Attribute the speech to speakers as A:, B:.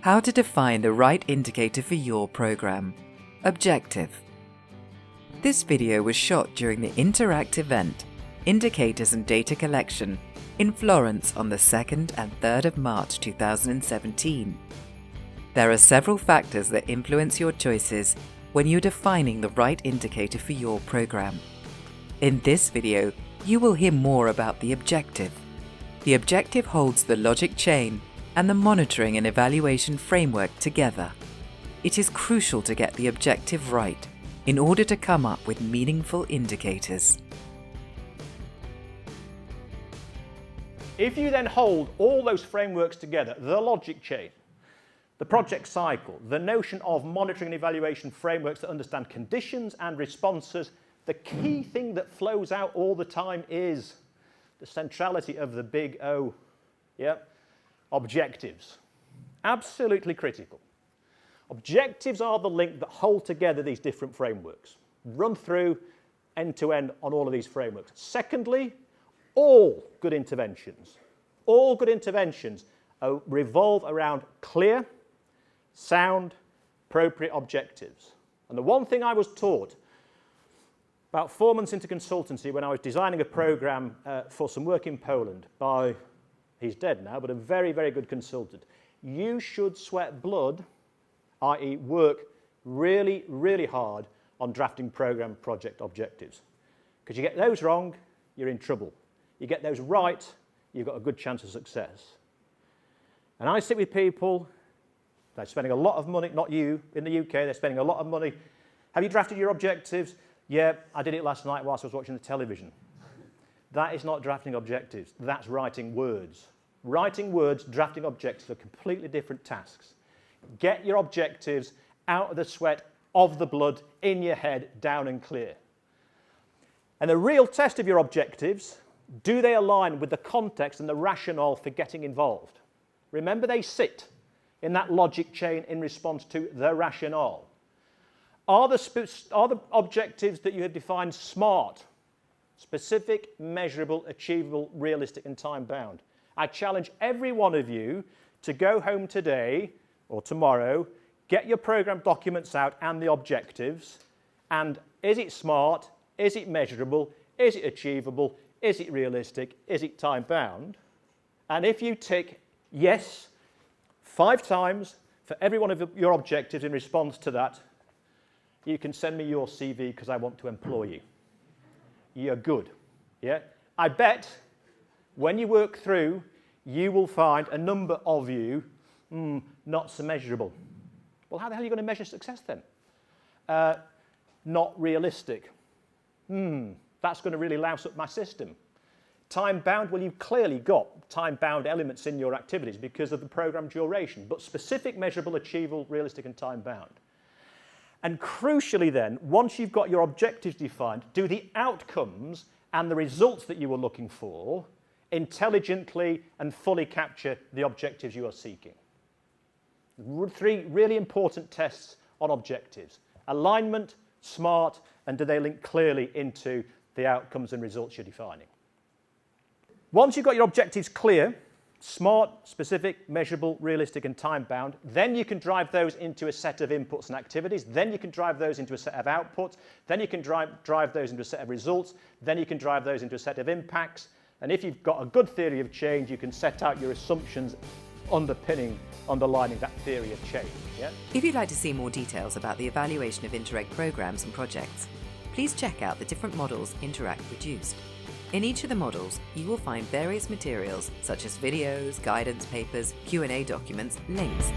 A: How to define the right indicator for your program. Objective. This video was shot during the Interact event, Indicators and Data Collection, in Florence on the 2nd and 3rd of March 2017. There are several factors that influence your choices when you're defining the right indicator for your program. In this video, you will hear more about the objective. The objective holds the logic chain and the monitoring and evaluation framework together. It is crucial to get the objective right in order to come up with meaningful indicators.
B: If you then hold all those frameworks together, the logic chain, the project cycle, the notion of monitoring and evaluation frameworks that understand conditions and responses, the key thing that flows out all the time is the centrality of the big O, objectives. Absolutely critical. Objectives are the link that hold together these different frameworks. Run through end to end on all of these frameworks. Secondly, all good interventions revolve around clear, sound, appropriate objectives. And the one thing I was taught about 4 months into consultancy when I was designing a program for some work in Poland by, he's dead now, but a very, very good consultant. You should sweat blood, i.e. work really, really hard on drafting program project objectives. Because you get those wrong, you're in trouble. You get those right, you've got a good chance of success. And I sit with people, they're spending a lot of money, not you, in the UK, they're spending a lot of money. Have you drafted your objectives? Yeah, I did it last night whilst I was watching the television. That is not drafting objectives, that's writing words. Writing words, drafting objectives are completely different tasks. Get your objectives out of the sweat, of the blood, in your head, down and clear. And the real test of your objectives, do they align with the context and the rationale for getting involved? Remember, they sit in that logic chain in response to the rationale. Are the objectives that you have defined SMART? Specific, measurable, achievable, realistic, and time-bound. I challenge every one of you to go home today or tomorrow, get your program documents out and the objectives, and is it SMART? Is it measurable? Is it achievable? Is it realistic? Is it time-bound? And if you tick yes 5 times for every one of your objectives in response to that, you can send me your CV because I want to employ you. You're good. Yeah? I bet when you work through, you will find a number of you not so measurable. Well, how the hell are you going to measure success then? Not realistic. That's going to really louse up my system. Time-bound, well, you've clearly got time-bound elements in your activities because of the program duration, but specific, measurable, achievable, realistic, and time-bound. And crucially then, once you've got your objectives defined, do the outcomes and the results that you were looking for intelligently and fully capture the objectives you are seeking. 3 really important tests on objectives. Alignment, SMART, and do they link clearly into the outcomes and results you're defining. Once you've got your objectives clear, SMART, specific, measurable, realistic, and time-bound, then you can drive those into a set of inputs and activities, then you can drive those into a set of outputs, then you can drive those into a set of results, then you can drive those into a set of impacts, and if you've got a good theory of change, you can set out your assumptions underlining that theory of change. Yeah?
A: If you'd like to see more details about the evaluation of Interact programs and projects, please check out the different models Interact produced. In each of the models, you will find various materials such as videos, guidance papers, Q&A documents, links,